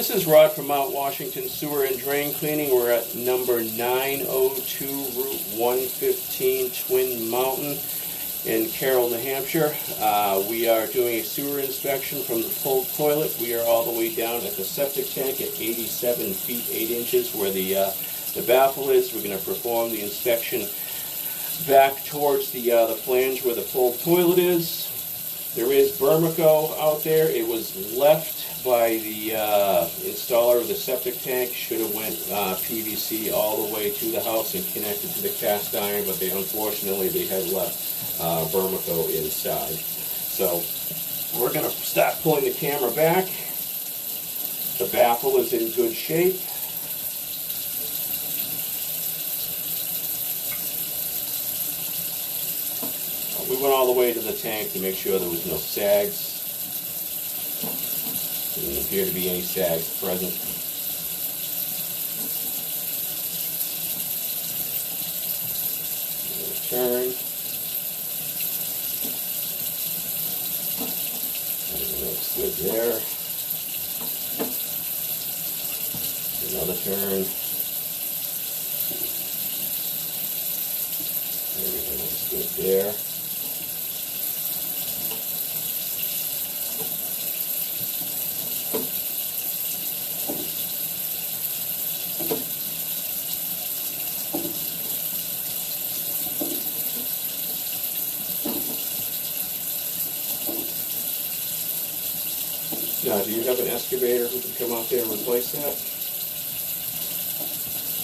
This is Rod from Mount Washington Sewer and Drain Cleaning. We're at number 902 Route 115, Twin Mountain in Carroll, New Hampshire. We are doing a sewer inspection from the pulled toilet. We are all the way down at the septic tank at 87 feet 8 inches where the baffle is. We're going to perform the inspection back towards the flange where the pulled toilet is. There is Bermico out there. It was left by the installer of the septic tank. Should have went PVC all the way to the house and connected to the cast iron, but unfortunately they had left Bermico inside. So we're going to start pulling the camera back. The baffle is in good shape. We went all the way to the tank to make sure there was no sags. There didn't appear to be any sags present. Turn. Everything looks good there. Another turn. Everything looks good there. Now, do you have an excavator who can come out there and replace that?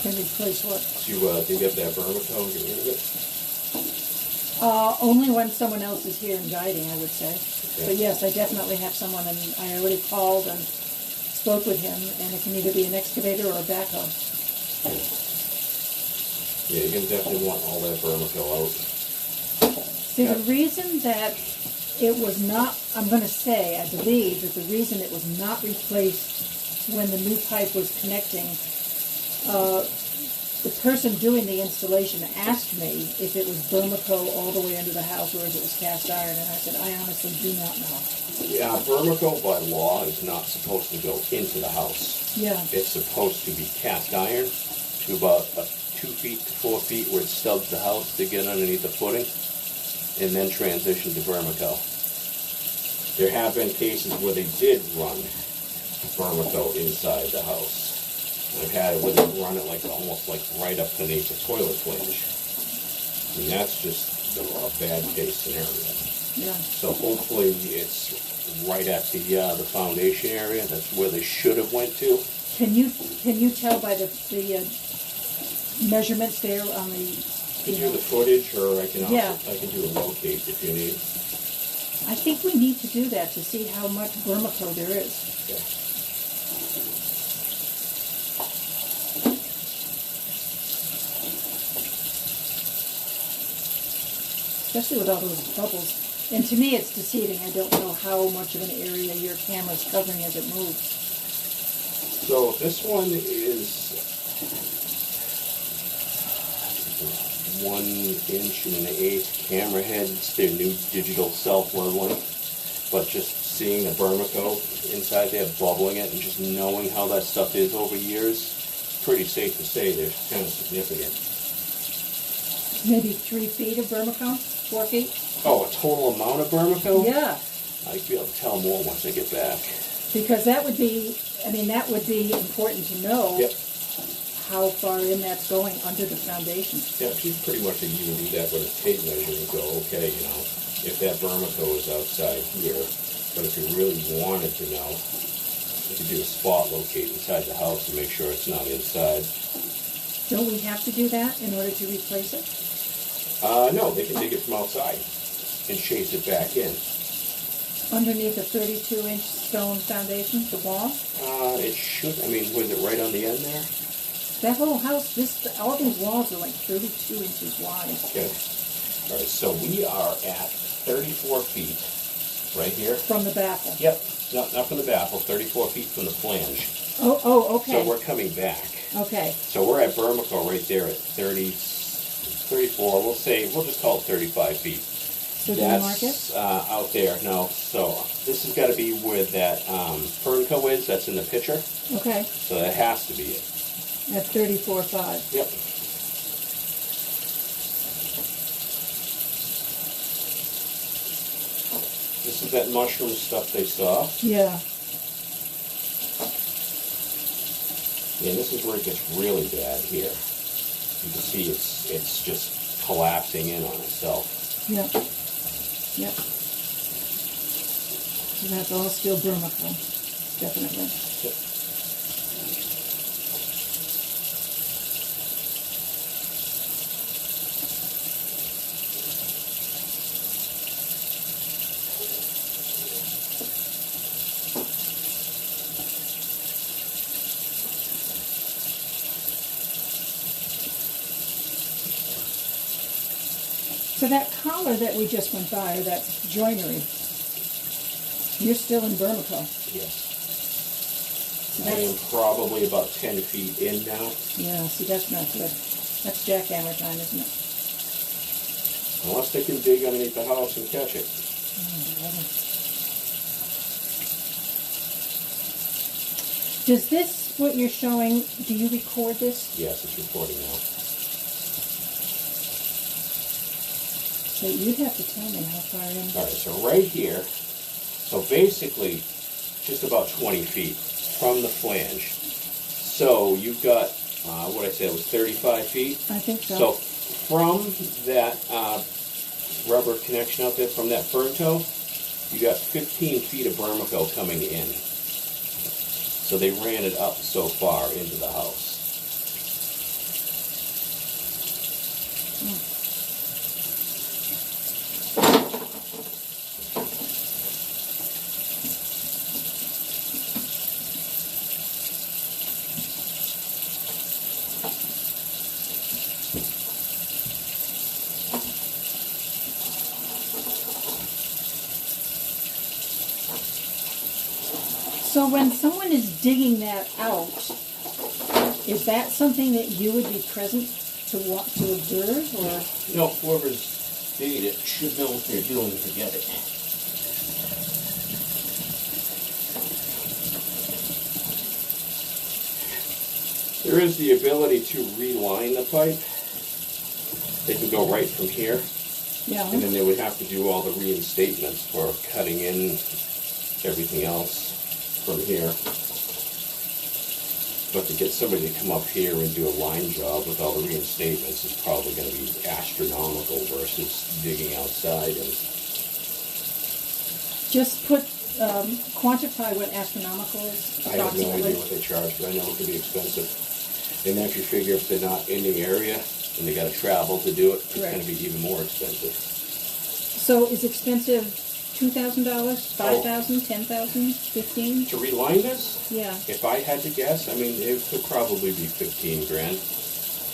Can replace what? To dig up that Bermico and get rid of it? Only when someone else is here and guiding, I would say. Okay. But yes, I definitely have someone, and I already called and spoke with him, and it can either be an excavator or a backhoe. Yeah, you're going to definitely want all that Bermico out. See, the reason that it was not, I'm going to say, I believe that the reason it was not replaced when the new pipe was connecting, the person doing the installation asked me if it was Bermico all the way under the house or if it was cast iron, and I said, I honestly do not know. Yeah, Bermico by law is not supposed to go into the house. Yeah. It's supposed to be cast iron to about 2 feet to 4 feet where it stubs the house to get underneath the footing, and then transition to Bermico. There have been cases where they did run Bermico inside the house. I've had it where they run it almost right up beneath the toilet flange. And that's just a bad case scenario. Yeah. So hopefully it's right at the foundation area. That's where they should have went to. Can you tell by the measurements there on the? I can do the footage, or I can also, I can do a locate if you need. I think we need to do that to see how much Bermico there is. Okay. Especially with all those bubbles. And to me it's deceiving. I don't know how much of an area your camera's covering as it moves. So this one is 1 inch and 1/8 camera head. It's their new digital self-leveling. But just seeing the Bermico inside there, bubbling it, and just knowing how that stuff is over years, it's pretty safe to say they're kind of significant. Maybe 3 feet of Bermico? 4 feet? Oh, a total amount of Bermico? Yeah. I'd be able to tell more once I get back. Because that would be important to know. Yep. How far in that's going under the foundation. Yeah, she's pretty much you can do that with a tape measure and go, okay, if that Bermico is outside here, but if you really wanted to know, you could do a spot locate inside the house and make sure it's not inside. Don't we have to do that in order to replace it? No, they can dig it from outside and chase it back in. Underneath a 32-inch stone foundation, the wall? It should, was it right on the end there? That whole house, all these walls are 32 inches wide. Okay. All right, so we are at 34 feet right here. From the baffle? Yep. Not from the baffle, 34 feet from the flange. Oh, okay. So we're coming back. Okay. So we're at Bermico right there at 34. We'll just call it 35 feet. So do you mark it? That's out there, no. So this has got to be where that Fernco is, that's in the picture. Okay, So that has to be it. at 34.5. Yep. This is that mushroom stuff they saw. Yeah. Yeah, this is where it gets really bad here. You can see it's just collapsing in on itself. Yep. Yep. So that's all still vermicle, definitely. Yep. So that collar that we just went by, or that joinery, you're still in vermicle. Yes. So I am that's, probably about 10 feet in now. yeah, see, that's not good. That's jackhammer time, isn't it? Unless they can dig underneath the house and catch it. Does this, what you're showing, do you record this? Yes, it's recording now. So you'd have to tell me how far in. All right, so right here, so basically just about 20 feet from the flange. So you've got, what I said was 35 feet. I think so. So from that rubber connection out there, from that fern toe, you got 15 feet of vermicle coming in. So they ran it up so far into the house. So when someone is digging that out, is that something that you would be present to want to observe, or? No, whoever's digging it should know what they're doing to get it. There is the ability to reline the pipe. They can go right from here, Yeah. and then they would have to do all the reinstatements for cutting in everything else from here. But to get somebody to come up here and do a line job with all the reinstatements is probably going to be astronomical versus digging outside. And Just put, quantify what astronomical is. I have no approximately. idea what they charge, but I know it can be expensive. And then if you figure if they're not in the area and they got to travel to do it, it's Correct. going to be even more expensive. So is expensive $2,000, $5,000, $10,000, $15,000? To reline this, Yeah. if I had to guess, I mean, it could probably be 15 grand.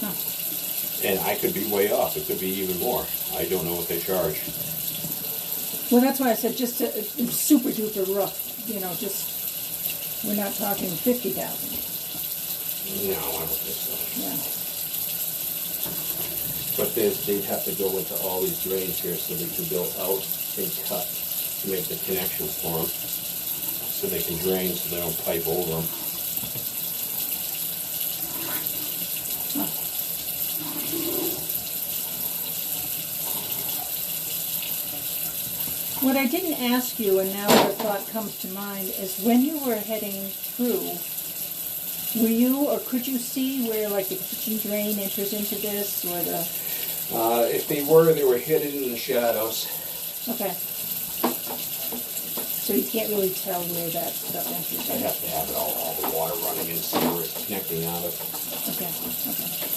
Huh. And I could be way off. It could be even more. I don't know what they charge. Well, that's why I said just a super duper rough, just, we're not talking 50,000. No, I don't think so. Yeah. But they'd have to go into all these drains here so they can build out and cut to make the connections for them, so they can drain so they don't pipe over them. What I didn't ask you, and now the thought comes to mind, is when you were heading through, were you or could you see where like the kitchen drain enters into this, or the? If they were hidden in the shadows. Okay. So you can't really tell where that stuff enters. I'd have to have it all the water running and see where it's connecting out of. Okay. Okay.